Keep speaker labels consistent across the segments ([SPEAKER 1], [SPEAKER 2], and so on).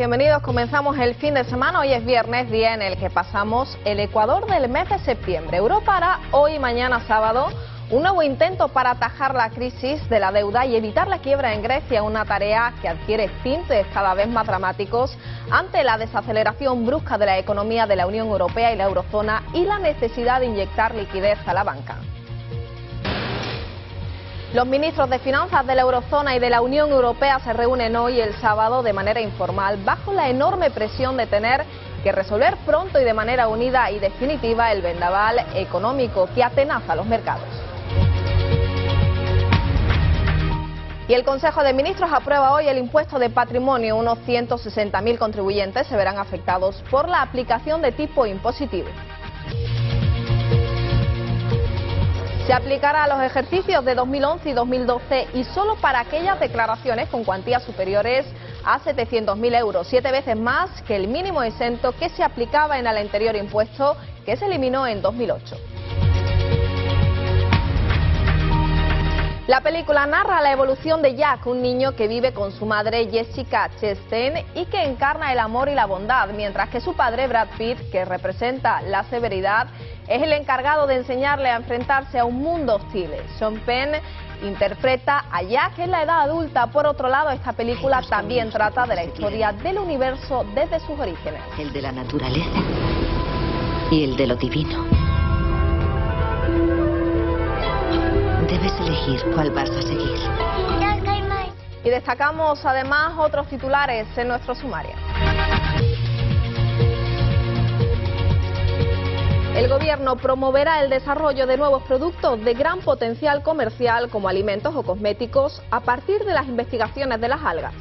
[SPEAKER 1] bienvenidos. Comenzamos el fin de semana. Hoy es viernes, día en el que pasamos el Ecuador del mes de septiembre. Europa hará hoy y mañana sábado un nuevo intento para atajar la crisis de la deuda y evitar la quiebra en Grecia, una tarea que adquiere tintes cada vez más dramáticos ante la desaceleración brusca de la economía de la Unión Europea y la eurozona y la necesidad de inyectar liquidez a la banca. Los ministros de Finanzas de la eurozona y de la Unión Europea se reúnen hoy, el sábado, de manera informal, bajo la enorme presión de tener que resolver pronto y de manera unida y definitiva el vendaval económico que atenaza los mercados. Y el Consejo de Ministros aprueba hoy el impuesto de patrimonio. Unos 160.000 contribuyentes se verán afectados por la aplicación de tipo impositivo. Se aplicará a los ejercicios de 2011 y 2012 y solo para aquellas declaraciones con cuantías superiores a 700.000 euros, 7 veces más que el mínimo exento que se aplicaba en el anterior impuesto, que se eliminó en 2008. La película narra la evolución de Jack, un niño que vive con su madre Jessica Chastain y que encarna el amor y la bondad, mientras que su padre Brad Pitt, que representa la severidad, es el encargado de enseñarle a enfrentarse a un mundo hostil. Sean Penn interpreta a Jack en la edad adulta. Por otro lado, esta película también trata de la historia del universo desde sus orígenes.
[SPEAKER 2] El de la naturaleza y el de lo divino. Debes elegir cuál vas a seguir.
[SPEAKER 1] Y destacamos además otros titulares en nuestro sumario. El gobierno promoverá el desarrollo de nuevos productos de gran potencial comercial como alimentos o cosméticos a partir de las investigaciones de las algas.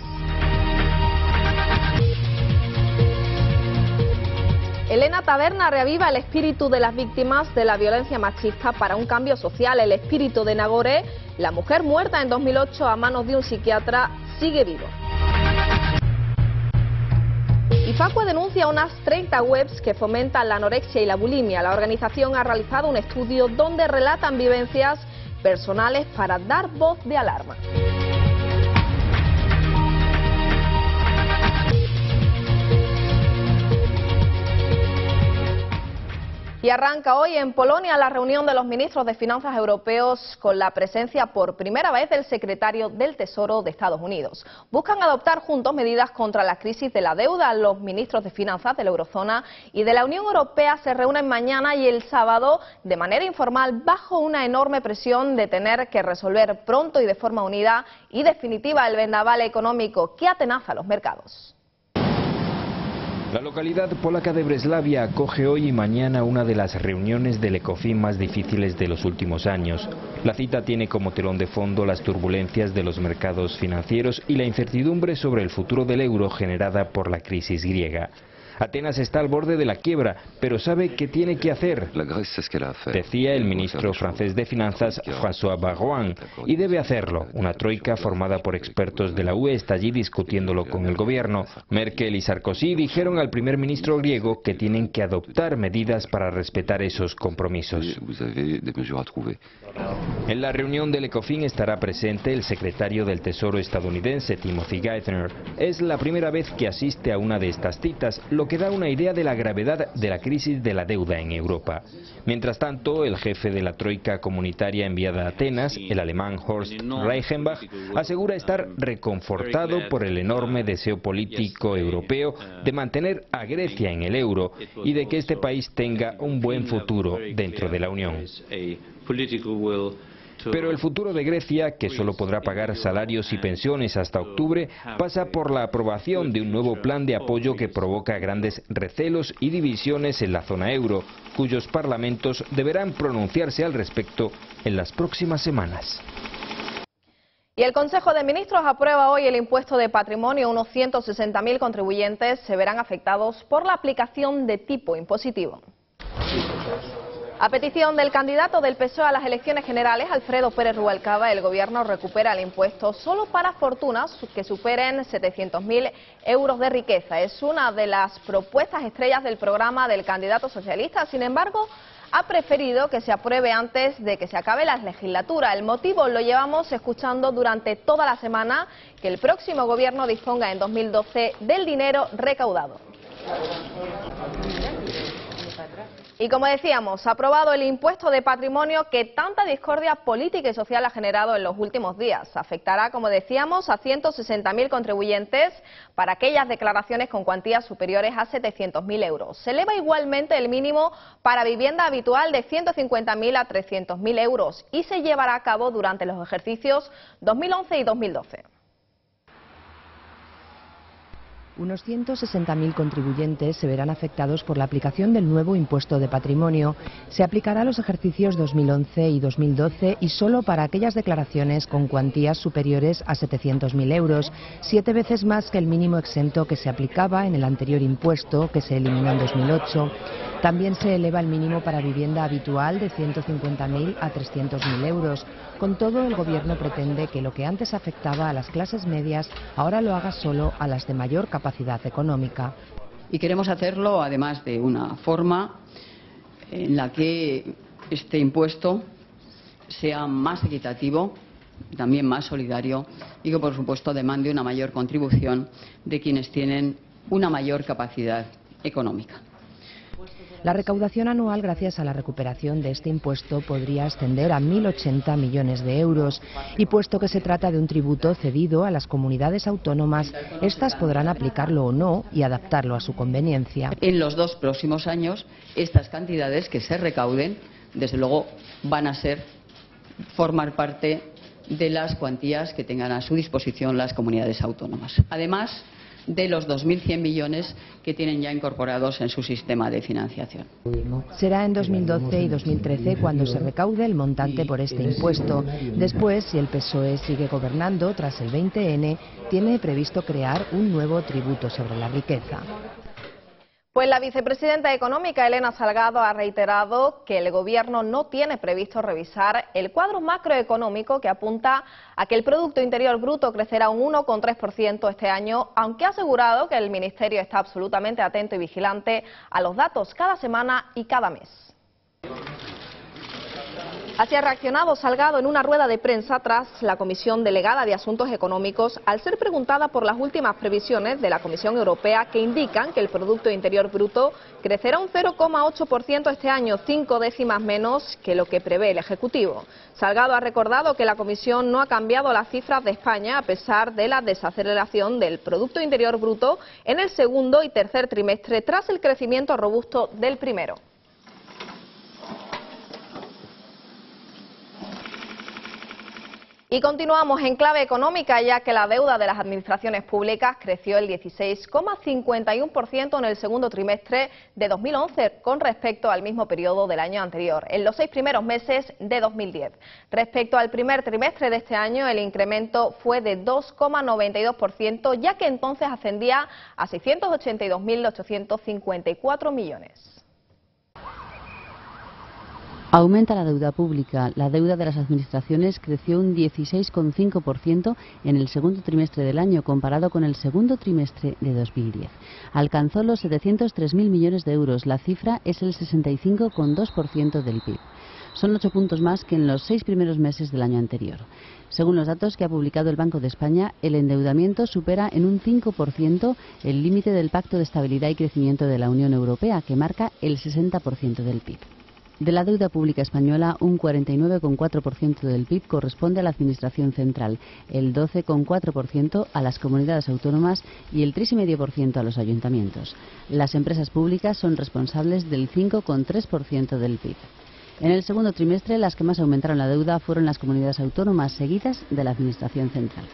[SPEAKER 1] Elena Taberna reaviva el espíritu de las víctimas de la violencia machista para un cambio social. El espíritu de Nagore, la mujer muerta en 2008 a manos de un psiquiatra, sigue vivo. Ifacue denuncia unas 30 webs que fomentan la anorexia y la bulimia. La organización ha realizado un estudio donde relatan vivencias personales para dar voz de alarma. Y arranca hoy en Polonia la reunión de los ministros de Finanzas europeos con la presencia por primera vez del secretario del Tesoro de Estados Unidos. Buscan adoptar juntos medidas contra la crisis de la deuda. Los ministros de Finanzas de la eurozona y de la Unión Europea se reúnen mañana y el sábado de manera informal bajo una enorme presión de tener que resolver pronto y de forma unida y definitiva el vendaval económico que atenaza los mercados.
[SPEAKER 3] La localidad polaca de Breslavia acoge hoy y mañana una de las reuniones del Ecofin más difíciles de los últimos años. La cita tiene como telón de fondo las turbulencias de los mercados financieros y la incertidumbre sobre el futuro del euro generada por la crisis griega. Atenas está al borde de la quiebra, pero sabe qué tiene que hacer, decía el ministro francés de Finanzas, François Baroin, y debe hacerlo. Una troika formada por expertos de la UE está allí discutiéndolo con el gobierno. Merkel y Sarkozy dijeron al primer ministro griego que tienen que adoptar medidas para respetar esos compromisos. En la reunión del Ecofin estará presente el secretario del Tesoro estadounidense, Timothy Geithner. Es la primera vez que asiste a una de estas citas, lo que da una idea de la gravedad de la crisis de la deuda en Europa. Mientras tanto, el jefe de la troika comunitaria enviada a Atenas, el alemán Horst Reichenbach, asegura estar reconfortado por el enorme deseo político europeo de mantener a Grecia en el euro y de que este país tenga un buen futuro dentro de la Unión. Pero el futuro de Grecia, que solo podrá pagar salarios y pensiones hasta octubre, pasa por la aprobación de un nuevo plan de apoyo que provoca grandes recelos y divisiones en la zona euro, cuyos parlamentos deberán pronunciarse al respecto en las próximas semanas.
[SPEAKER 1] Y el Consejo de Ministros aprueba hoy el impuesto de patrimonio. Unos 160.000 contribuyentes se verán afectados por la aplicación de tipo impositivo. A petición del candidato del PSOE a las elecciones generales, Alfredo Pérez Rubalcaba, el gobierno recupera el impuesto solo para fortunas que superen 700.000 euros de riqueza. Es una de las propuestas estrellas del programa del candidato socialista. Sin embargo, ha preferido que se apruebe antes de que se acabe la legislatura. El motivo lo llevamos escuchando durante toda la semana, que el próximo gobierno disponga en 2012 del dinero recaudado. Y como decíamos, aprobado el impuesto de patrimonio que tanta discordia política y social ha generado en los últimos días. Afectará, como decíamos, a 160.000 contribuyentes para aquellas declaraciones con cuantías superiores a 700.000 euros. Se eleva igualmente el mínimo para vivienda habitual de 150.000 a 300.000 euros y se llevará a cabo durante los ejercicios 2011 y 2012.
[SPEAKER 4] Unos 160.000 contribuyentes se verán afectados por la aplicación del nuevo impuesto de patrimonio. Se aplicará a los ejercicios 2011 y 2012 y solo para aquellas declaraciones con cuantías superiores a 700.000 euros, 7 veces más que el mínimo exento que se aplicaba en el anterior impuesto, que se eliminó en 2008. También se eleva el mínimo para vivienda habitual de 150.000 a 300.000 euros. Con todo, el Gobierno pretende que lo que antes afectaba a las clases medias ahora lo haga solo a las de mayor capacidad económica.
[SPEAKER 5] Y queremos hacerlo además de una forma en la que este impuesto sea más equitativo, también más solidario y que por supuesto demande una mayor contribución de quienes tienen una mayor capacidad económica.
[SPEAKER 4] La recaudación anual gracias a la recuperación de este impuesto podría ascender a 1.080 millones de euros y puesto que se trata de un tributo cedido a las comunidades autónomas, estas podrán aplicarlo o no y adaptarlo a su conveniencia.
[SPEAKER 5] En los 2 próximos años, estas cantidades que se recauden, desde luego, van a formar parte de las cuantías que tengan a su disposición las comunidades autónomas. Además de los 2.100 millones que tienen ya incorporados en su sistema de financiación.
[SPEAKER 4] Será en 2012 y 2013 cuando se recaude el montante por este impuesto. Después, si el PSOE sigue gobernando tras el 20N, tiene previsto crear un nuevo tributo sobre la riqueza.
[SPEAKER 1] Pues la vicepresidenta económica Elena Salgado ha reiterado que el Gobierno no tiene previsto revisar el cuadro macroeconómico que apunta a que el Producto Interior Bruto crecerá un 1,3% este año, aunque ha asegurado que el Ministerio está absolutamente atento y vigilante a los datos cada semana y cada mes. Así ha reaccionado Salgado en una rueda de prensa tras la Comisión Delegada de Asuntos Económicos al ser preguntada por las últimas previsiones de la Comisión Europea que indican que el Producto Interior Bruto crecerá un 0,8% este año, 5 décimas menos que lo que prevé el Ejecutivo. Salgado ha recordado que la Comisión no ha cambiado las cifras de España a pesar de la desaceleración del Producto Interior Bruto en el segundo y tercer trimestre tras el crecimiento robusto del primero. Y continuamos en clave económica, ya que la deuda de las administraciones públicas creció el 16,51% en el segundo trimestre de 2011 con respecto al mismo periodo del año anterior, en los 6 primeros meses de 2010. Respecto al primer trimestre de este año, el incremento fue de 2,92%, ya que entonces ascendía a 682.854 millones.
[SPEAKER 6] Aumenta la deuda pública. La deuda de las administraciones creció un 16,5% en el segundo trimestre del año comparado con el segundo trimestre de 2010. Alcanzó los 703.000 millones de euros. La cifra es el 65,2% del PIB. Son 8 puntos más que en los 6 primeros meses del año anterior. Según los datos que ha publicado el Banco de España, el endeudamiento supera en un 5% el límite del Pacto de Estabilidad y Crecimiento de la Unión Europea, que marca el 60% del PIB. De la deuda pública española, un 49,4% del PIB corresponde a la Administración Central, el 12,4% a las comunidades autónomas y el 3,5% a los ayuntamientos. Las empresas públicas son responsables del 5,3% del PIB. En el segundo trimestre, las que más aumentaron la deuda fueron las comunidades autónomas, seguidas de la Administración Central.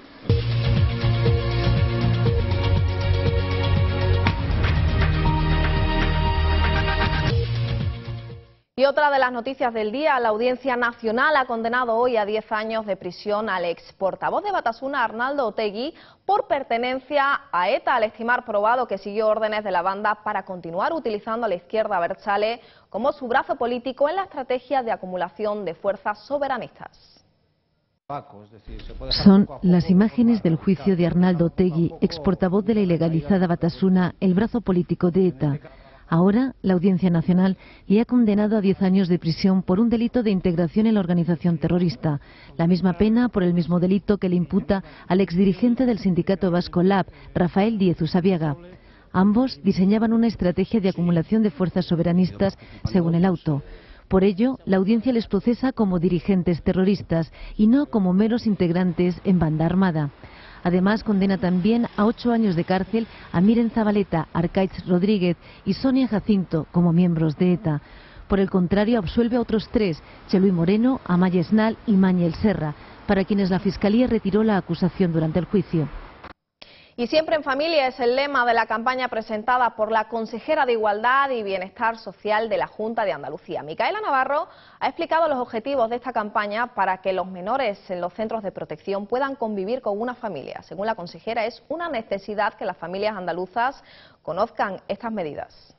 [SPEAKER 1] Y otra de las noticias del día, la Audiencia Nacional ha condenado hoy a 10 años de prisión al ex portavoz de Batasuna, Arnaldo Otegi, por pertenencia a ETA, al estimar probado que siguió órdenes de la banda para continuar utilizando a la izquierda abertzale como su brazo político en la estrategia de acumulación de fuerzas soberanistas.
[SPEAKER 7] Son las imágenes del juicio de Arnaldo Otegi, ex portavoz de la ilegalizada Batasuna, el brazo político de ETA. Ahora, la Audiencia Nacional le ha condenado a 10 años de prisión por un delito de integración en la organización terrorista. La misma pena por el mismo delito que le imputa al exdirigente del sindicato vasco LAB, Rafael Díez Usabiaga. Ambos diseñaban una estrategia de acumulación de fuerzas soberanistas, según el auto. Por ello, la audiencia les procesa como dirigentes terroristas y no como meros integrantes en banda armada. Además, condena también a 8 años de cárcel a Miren Zabaleta, Arkaitz Rodríguez y Sonia Jacinto como miembros de ETA. Por el contrario, absuelve a otros 3, Cheluy Moreno, Amaya Esnal y Mañel Serra, para quienes la Fiscalía retiró la acusación durante el juicio.
[SPEAKER 1] Y siempre en familia es el lema de la campaña presentada por la consejera de Igualdad y Bienestar Social de la Junta de Andalucía. Micaela Navarro ha explicado los objetivos de esta campaña para que los menores en los centros de protección puedan convivir con una familia. Según la consejera, es una necesidad que las familias andaluzas conozcan estas medidas.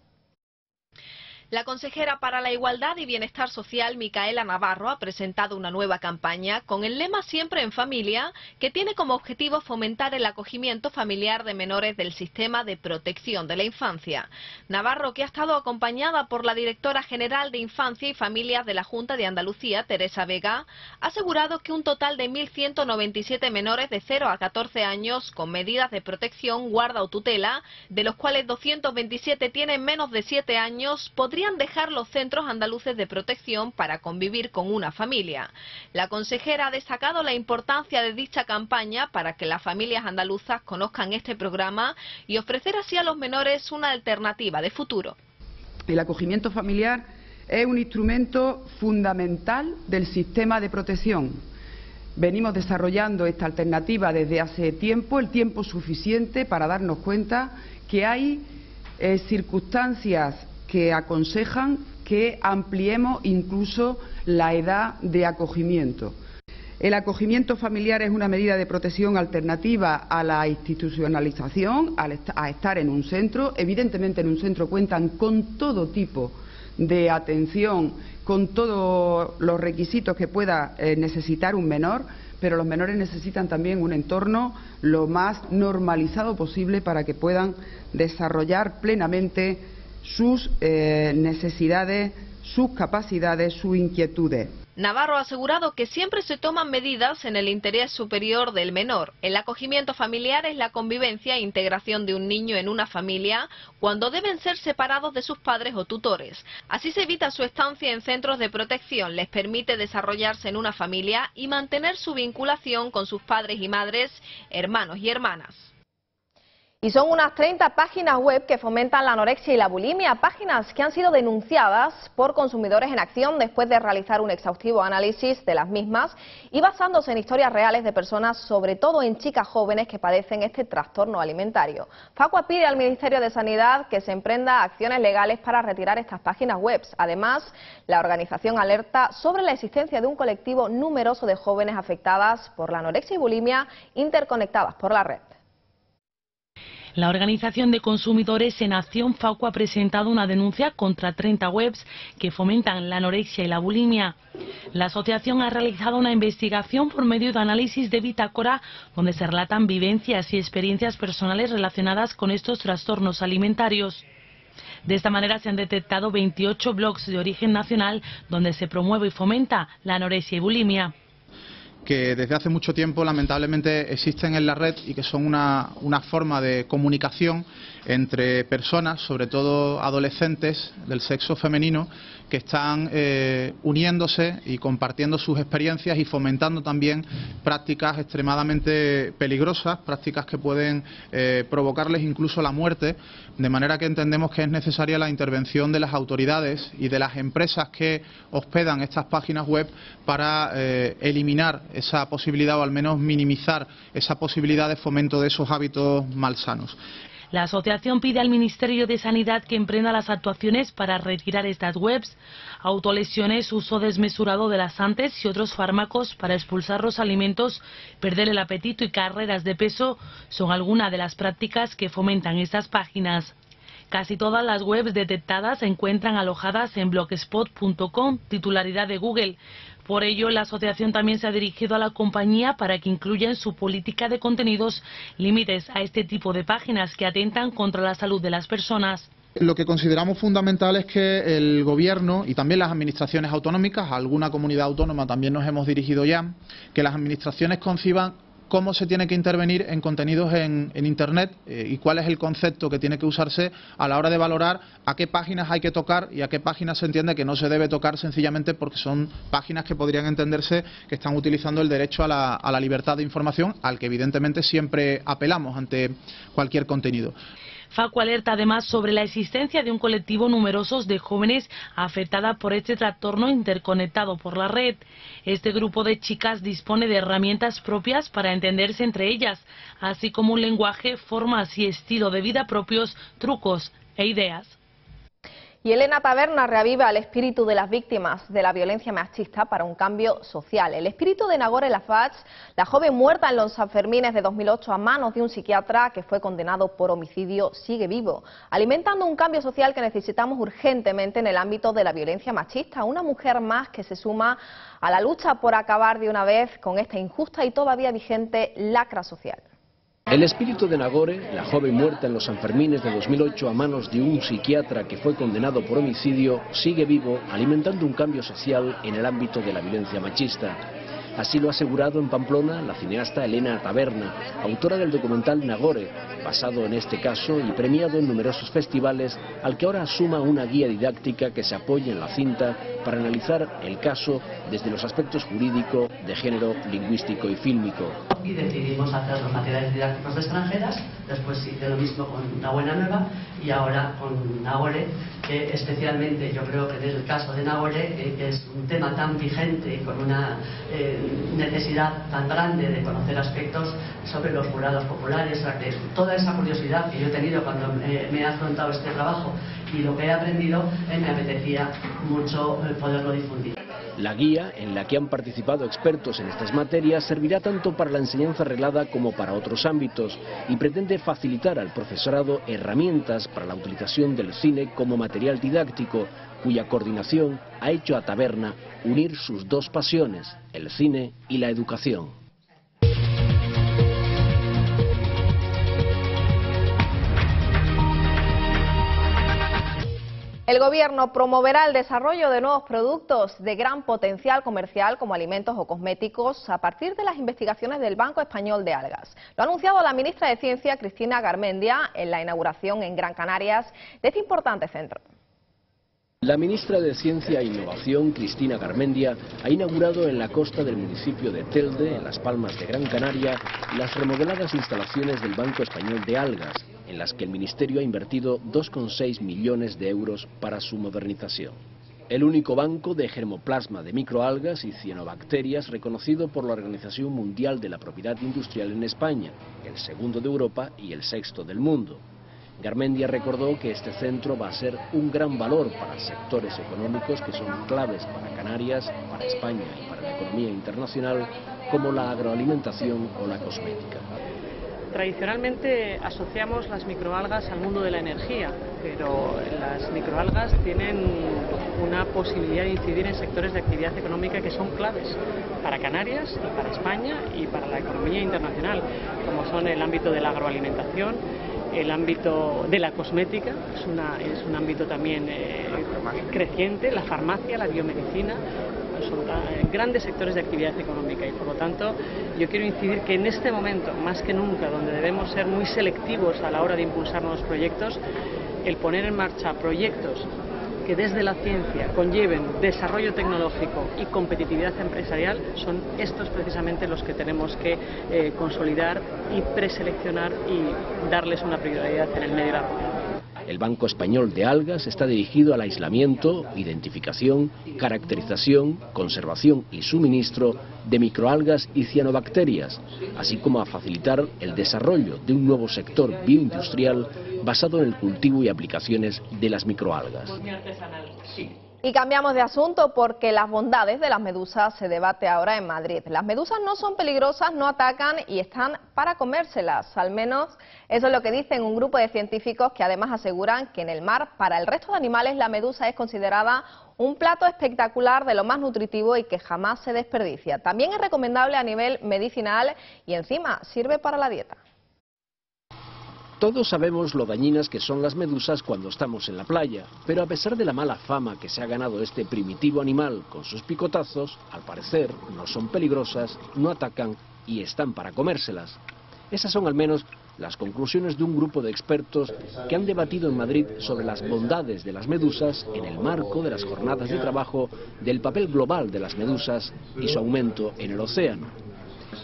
[SPEAKER 1] La consejera para la Igualdad y Bienestar Social, Micaela Navarro, ha presentado una nueva campaña con el lema Siempre en Familia, que tiene como objetivo fomentar el acogimiento familiar de menores del sistema de protección de la infancia. Navarro, que ha estado acompañada por la directora general de Infancia y Familias de la Junta de Andalucía, Teresa Vega, ha asegurado que un total de 1.197 menores de 0 a 14 años con medidas de protección, guarda o tutela, de los cuales 227 tienen menos de 7 años, podrían dejar los centros andaluces de protección para convivir con una familia. La consejera ha destacado la importancia de dicha campaña para que las familias andaluzas conozcan este programa y ofrecer así a los menores una alternativa de futuro.
[SPEAKER 8] El acogimiento familiar es un instrumento fundamental del sistema de protección. Venimos desarrollando esta alternativa desde hace tiempo, el tiempo suficiente para darnos cuenta que hay circunstancias que aconsejan que ampliemos incluso la edad de acogimiento. El acogimiento familiar es una medida de protección alternativa a la institucionalización, a estar en un centro. Evidentemente en un centro cuentan con todo tipo de atención, con todos los requisitos que pueda necesitar un menor, pero los menores necesitan también un entorno lo más normalizado posible para que puedan desarrollar plenamente sus necesidades, sus capacidades, sus inquietudes.
[SPEAKER 1] Navarro ha asegurado que siempre se toman medidas en el interés superior del menor. El acogimiento familiar es la convivencia e integración de un niño en una familia cuando deben ser separados de sus padres o tutores. Así se evita su estancia en centros de protección, les permite desarrollarse en una familia y mantener su vinculación con sus padres y madres, hermanos y hermanas. Y son unas 30 páginas web que fomentan la anorexia y la bulimia, páginas que han sido denunciadas por Consumidores en Acción después de realizar un exhaustivo análisis de las mismas y basándose en historias reales de personas, sobre todo en chicas jóvenes que padecen este trastorno alimentario. Facua pide al Ministerio de Sanidad que se emprenda acciones legales para retirar estas páginas web. Además, la organización alerta sobre la existencia de un colectivo numeroso de jóvenes afectadas por la anorexia y bulimia interconectadas por la red.
[SPEAKER 9] La Organización de Consumidores en Acción, Facua, ha presentado una denuncia contra 30 webs que fomentan la anorexia y la bulimia. La asociación ha realizado una investigación por medio de análisis de bitácora donde se relatan vivencias y experiencias personales relacionadas con estos trastornos alimentarios. De esta manera se han detectado 28 blogs de origen nacional donde se promueve y fomenta la anorexia y bulimia,
[SPEAKER 10] que desde hace mucho tiempo lamentablemente existen en la red y que son una forma de comunicación entre personas, sobre todo adolescentes del sexo femenino, que están uniéndose y compartiendo sus experiencias y fomentando también prácticas extremadamente peligrosas, prácticas que pueden provocarles incluso la muerte, de manera que entendemos que es necesaria la intervención de las autoridades y de las empresas que hospedan estas páginas web para eliminar esa posibilidad o al menos minimizar esa posibilidad de fomento de esos hábitos malsanos.
[SPEAKER 9] La asociación pide al Ministerio de Sanidad que emprenda las actuaciones para retirar estas webs. Autolesiones, uso desmesurado de laxantes y otros fármacos para expulsar los alimentos, perder el apetito y carreras de peso son algunas de las prácticas que fomentan estas páginas. Casi todas las webs detectadas se encuentran alojadas en blogspot.com, titularidad de Google. Por ello, la asociación también se ha dirigido a la compañía para que incluya en su política de contenidos límites a este tipo de páginas que atentan contra la salud de las personas.
[SPEAKER 10] Lo que consideramos fundamental es que el Gobierno y también las administraciones autonómicas, a alguna comunidad autónoma también nos hemos dirigido ya, que las administraciones conciban cómo se tiene que intervenir en contenidos en Internet y cuál es el concepto que tiene que usarse a la hora de valorar a qué páginas hay que tocar y a qué páginas se entiende que no se debe tocar sencillamente porque son páginas que podrían entenderse que están utilizando el derecho a la libertad de información, al que evidentemente siempre apelamos ante cualquier contenido.
[SPEAKER 9] Facu alerta además sobre la existencia de un colectivo numeroso de jóvenes afectada por este trastorno interconectado por la red. Este grupo de chicas dispone de herramientas propias para entenderse entre ellas, así como un lenguaje, formas y estilo de vida propios, trucos e ideas.
[SPEAKER 1] Y Elena Taberna reaviva el espíritu de las víctimas de la violencia machista para un cambio social. El espíritu de Nagore Laffach, la joven muerta en los Sanfermines de 2008 a manos de un psiquiatra que fue condenado por homicidio, sigue vivo, alimentando un cambio social que necesitamos urgentemente en el ámbito de la violencia machista. Una mujer más que se suma a la lucha por acabar de una vez con esta injusta y todavía vigente lacra social.
[SPEAKER 11] El espíritu de Nagore, la joven muerta en los Sanfermines de 2008 a manos de un psiquiatra que fue condenado por homicidio, sigue vivo, alimentando un cambio social en el ámbito de la violencia machista. Así lo ha asegurado en Pamplona la cineasta Elena Taberna, autora del documental Nagore, basado en este caso y premiado en numerosos festivales, al que ahora asuma una guía didáctica que se apoya en la cinta para analizar el caso desde los aspectos jurídico, de género, lingüístico y fílmico.
[SPEAKER 12] Y decidimos hacer los materiales didácticos de extranjeras, después hice lo mismo con La Buena Nueva y ahora con Nagore, que especialmente yo creo que en el caso de Nagore, que es un tema tan vigente y con una necesidad tan grande de conocer aspectos sobre los jurados populares, toda esa curiosidad que yo he tenido cuando me he afrontado este trabajo y lo que he aprendido, me apetecía mucho poderlo difundir.
[SPEAKER 11] La guía, en la que han participado expertos en estas materias, servirá tanto para la enseñanza reglada como para otros ámbitos y pretende facilitar al profesorado herramientas para la utilización del cine como material didáctico, cuya coordinación ha hecho a Taberna unir sus dos pasiones, el cine y la educación.
[SPEAKER 1] El Gobierno promoverá el desarrollo de nuevos productos de gran potencial comercial como alimentos o cosméticos a partir de las investigaciones del Banco Español de Algas. Lo ha anunciado la ministra de Ciencia, Cristina Garmendia, en la inauguración en Gran Canarias de este importante centro.
[SPEAKER 11] La ministra de Ciencia e Innovación, Cristina Garmendia, ha inaugurado en la costa del municipio de Telde, en Las Palmas de Gran Canaria, las remodeladas instalaciones del Banco Español de Algas, en las que el Ministerio ha invertido 2,6 millones de euros para su modernización. El único banco de germoplasma de microalgas y cianobacterias reconocido por la Organización Mundial de la Propiedad Industrial en España, el segundo de Europa y el sexto del mundo. Garmendia recordó que este centro va a ser un gran valor para sectores económicos que son claves para Canarias, para España y para la economía internacional, como la agroalimentación o la cosmética.
[SPEAKER 13] Tradicionalmente asociamos las microalgas al mundo de la energía, pero las microalgas tienen una posibilidad de incidir en sectores de actividad económica que son claves para Canarias y para España y para la economía internacional, como son el ámbito de la agroalimentación, el ámbito de la cosmética, es un ámbito también creciente, la farmacia, la biomedicina, son grandes sectores de actividad económica y por lo tanto yo quiero incidir que en este momento, más que nunca, donde debemos ser muy selectivos a la hora de impulsar nuevos proyectos, el poner en marcha proyectos que desde la ciencia conlleven desarrollo tecnológico y competitividad empresarial son estos precisamente los que tenemos que consolidar y preseleccionar y darles una prioridad en el medio y largo plazo.
[SPEAKER 11] El Banco Español de Algas está dirigido al aislamiento, identificación, caracterización, conservación y suministro de microalgas y cianobacterias, así como a facilitar el desarrollo de un nuevo sector bioindustrial basado en el cultivo y aplicaciones de las microalgas.
[SPEAKER 1] Y cambiamos de asunto porque las bondades de las medusas se debate ahora en Madrid. Las medusas no son peligrosas, no atacan y están para comérselas. Al menos eso es lo que dicen un grupo de científicos que además aseguran que en el mar, para el resto de animales, la medusa es considerada un plato espectacular de lo más nutritivo y que jamás se desperdicia. También es recomendable a nivel medicinal y encima sirve para la dieta.
[SPEAKER 11] Todos sabemos lo dañinas que son las medusas cuando estamos en la playa, pero a pesar de la mala fama que se ha ganado este primitivo animal con sus picotazos, al parecer no son peligrosas, no atacan y están para comérselas. Esas son al menos las conclusiones de un grupo de expertos que han debatido en Madrid sobre las bondades de las medusas en el marco de las jornadas de trabajo del papel global de las medusas y su aumento en el océano.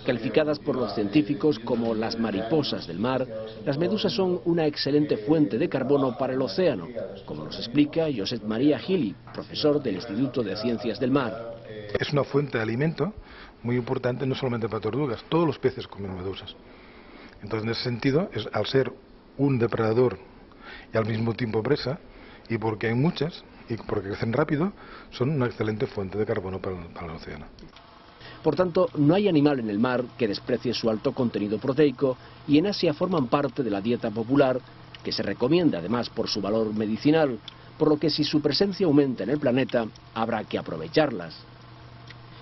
[SPEAKER 11] Calificadas por los científicos como las mariposas del mar, las medusas son una excelente fuente de carbono para el océano, como nos explica Josep María Gili, profesor del Instituto de Ciencias del Mar.
[SPEAKER 14] Es una fuente de alimento muy importante no solamente para tortugas, todos los peces comen medusas. Entonces, en ese sentido, al ser un depredador y al mismo tiempo presa, y porque hay muchas, y porque crecen rápido, son una excelente fuente de carbono para el océano.
[SPEAKER 11] Por tanto, no hay animal en el mar que desprecie su alto contenido proteico, y en Asia forman parte de la dieta popular, que se recomienda además por su valor medicinal, por lo que si su presencia aumenta en el planeta, habrá que aprovecharlas.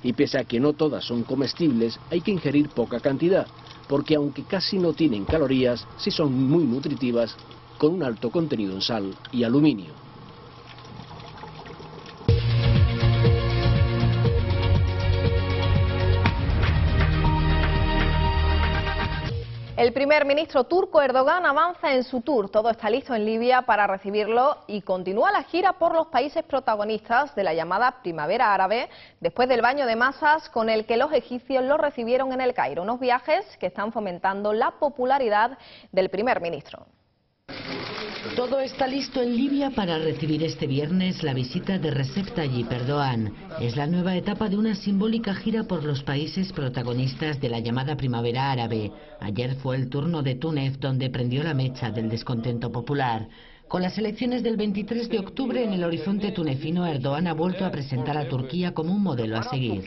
[SPEAKER 11] Y pese a que no todas son comestibles, hay que ingerir poca cantidad, porque aunque casi no tienen calorías, sí son muy nutritivas, con un alto contenido en sal y aluminio.
[SPEAKER 1] El primer ministro turco Erdogan avanza en su tour. Todo está listo en Libia para recibirlo y continúa la gira por los países protagonistas de la llamada Primavera Árabe, después del baño de masas con el que los egipcios lo recibieron en el Cairo. Unos viajes que están fomentando la popularidad del primer ministro.
[SPEAKER 15] Todo está listo en Libia para recibir este viernes la visita de Recep Tayyip Erdogan. Es la nueva etapa de una simbólica gira por los países protagonistas de la llamada Primavera Árabe. Ayer fue el turno de Túnez, donde prendió la mecha del descontento popular. Con las elecciones del 23 de octubre en el horizonte tunecino, Erdogan ha vuelto a presentar a Turquía como un modelo a seguir.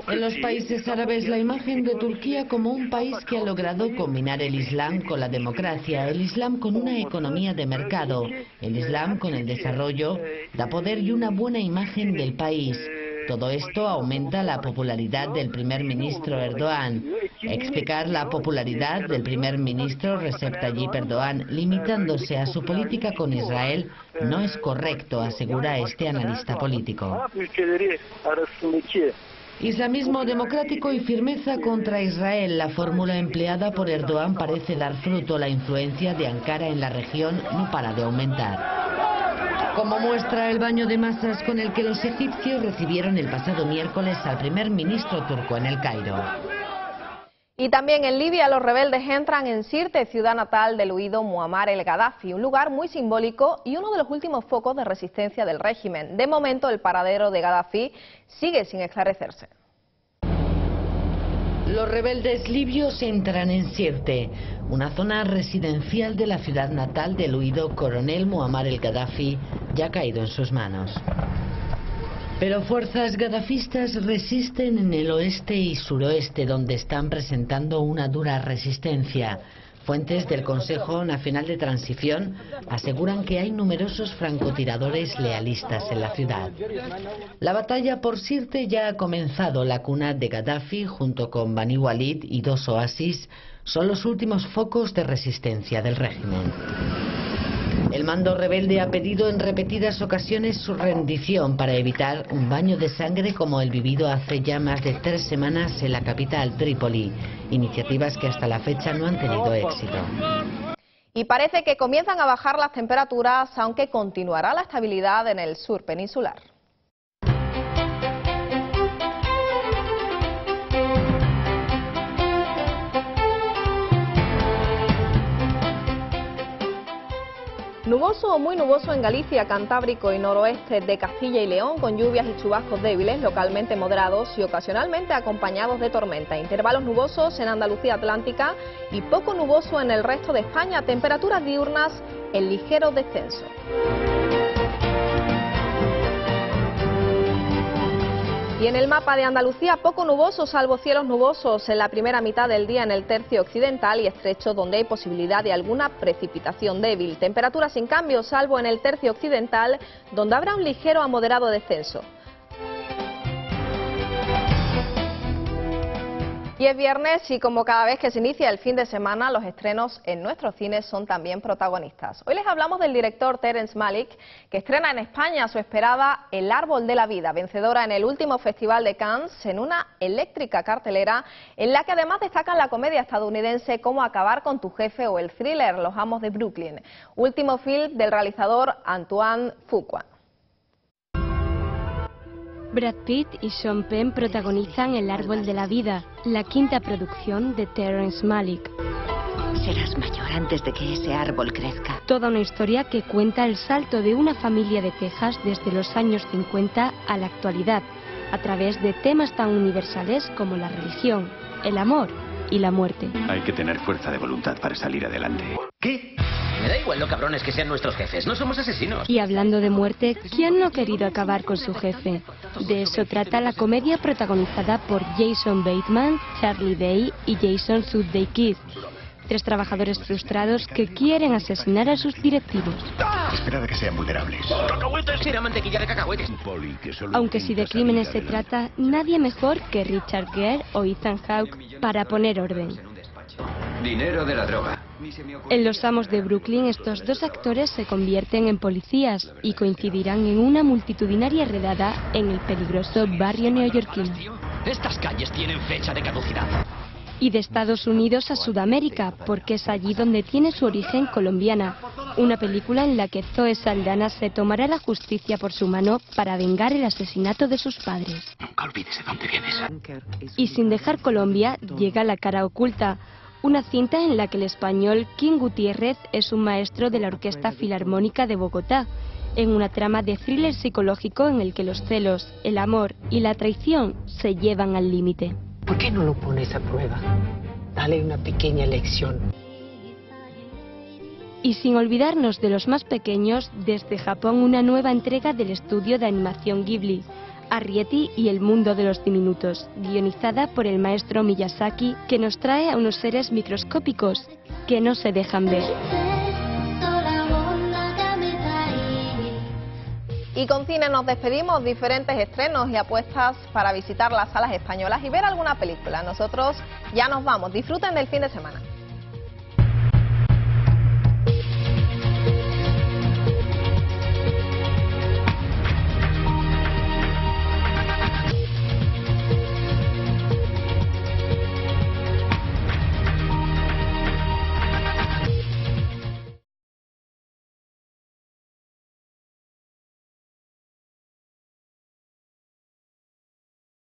[SPEAKER 15] En los países árabes, la imagen de Turquía como un país que ha logrado combinar el Islam con la democracia, el Islam con una economía de mercado, el Islam con el desarrollo, da poder y una buena imagen del país. Todo esto aumenta la popularidad del primer ministro Erdogan. Explicar la popularidad del primer ministro Recep Tayyip Erdogan limitándose a su política con Israel no es correcto, asegura este analista político. Islamismo democrático y firmeza contra Israel. La fórmula empleada por Erdogan parece dar fruto. La influencia de Ankara en la región no para de aumentar. Como muestra el baño de masas con el que los egipcios recibieron el pasado miércoles al primer ministro turco en el Cairo.
[SPEAKER 1] Y también en Libia los rebeldes entran en Sirte, ciudad natal del huido Muammar el-Gaddafi, un lugar muy simbólico y uno de los últimos focos de resistencia del régimen. De momento el paradero de Gaddafi sigue sin esclarecerse.
[SPEAKER 15] Los rebeldes libios entran en Sirte, una zona residencial de la ciudad natal del huido coronel Muammar el-Gaddafi, ya caído en sus manos. Pero fuerzas gadafistas resisten en el oeste y suroeste, donde están presentando una dura resistencia. Fuentes del Consejo Nacional de Transición aseguran que hay numerosos francotiradores lealistas en la ciudad. La batalla por Sirte ya ha comenzado. La cuna de Gaddafi, junto con Bani Walid y dos oasis, son los últimos focos de resistencia del régimen. El mando rebelde ha pedido en repetidas ocasiones su rendición para evitar un baño de sangre como el vivido hace ya más de 3 semanas en la capital, Trípoli. Iniciativas que hasta la fecha no han tenido éxito.
[SPEAKER 1] Y parece que comienzan a bajar las temperaturas, aunque continuará la estabilidad en el sur peninsular. Nuboso o muy nuboso en Galicia, Cantábrico y noroeste de Castilla y León, con lluvias y chubascos débiles, localmente moderados y ocasionalmente acompañados de tormenta. Intervalos nubosos en Andalucía Atlántica y poco nuboso en el resto de España. Temperaturas diurnas en ligero descenso. Y en el mapa de Andalucía, poco nuboso, salvo cielos nubosos en la primera mitad del día en el tercio occidental y estrecho, donde hay posibilidad de alguna precipitación débil. Temperaturas sin cambio, salvo en el tercio occidental, donde habrá un ligero a moderado descenso. Y es viernes y como cada vez que se inicia el fin de semana, los estrenos en nuestros cines son también protagonistas. Hoy les hablamos del director Terrence Malick, que estrena en España su esperada El árbol de la vida, vencedora en el último Festival de Cannes, en una eléctrica cartelera en la que además destacan la comedia estadounidense Cómo acabar con tu jefe o el thriller Los amos de Brooklyn, último film del realizador Antoine Fuqua.
[SPEAKER 16] Brad Pitt y Sean Penn protagonizan El árbol de la vida, la quinta producción de Terrence Malick.
[SPEAKER 2] Serás mayor antes de que ese árbol crezca.
[SPEAKER 16] Toda una historia que cuenta el salto de una familia de Texas desde los años 50 a la actualidad, a través de temas tan universales como la religión, el amor y la muerte.
[SPEAKER 17] Hay que tener fuerza de voluntad para salir adelante.
[SPEAKER 18] ¿Qué? Me da igual lo cabrones que sean nuestros jefes, no somos asesinos.
[SPEAKER 16] Y hablando de muerte, ¿quién no ha querido acabar con su jefe? De eso trata la comedia protagonizada por Jason Bateman, Charlie Day y Jason Sudeikis. 3 trabajadores frustrados que quieren asesinar a sus directivos.
[SPEAKER 17] Esperad a que sean vulnerables.
[SPEAKER 18] ¡Cacahuetes! Era mantequilla de cacahuetes.
[SPEAKER 16] Aunque si de crímenes se trata, nadie mejor que Richard Gere o Ethan Hawke para poner orden.
[SPEAKER 17] Dinero de la droga.
[SPEAKER 16] En Los amos de Brooklyn, estos 2 actores se convierten en policías y coincidirán en una multitudinaria redada en el peligroso barrio neoyorquino.
[SPEAKER 18] Estas calles tienen fecha de caducidad.
[SPEAKER 16] Y de Estados Unidos a Sudamérica, porque es allí donde tiene su origen colombiana. Una película en la que Zoe Saldana se tomará la justicia por su mano para vengar el asesinato de sus padres.
[SPEAKER 17] Nunca olvides de dónde vienes.
[SPEAKER 16] Y sin dejar Colombia, llega La cara oculta, una cinta en la que el español King Gutiérrez es un maestro de la Orquesta Filarmónica de Bogotá, en una trama de thriller psicológico en el que los celos, el amor y la traición se llevan al límite.
[SPEAKER 19] ¿Por qué no lo pones a prueba? Dale una pequeña lección.
[SPEAKER 16] Y sin olvidarnos de los más pequeños, desde Japón una nueva entrega del estudio de animación Ghibli, Arrietty y el mundo de los diminutos, guionizada por el maestro Miyazaki, que nos trae a unos seres microscópicos que no se dejan ver.
[SPEAKER 1] Y con cine nos despedimos, diferentes estrenos y apuestas para visitar las salas españolas y ver alguna película. Nosotros ya nos vamos, disfruten del fin de semana.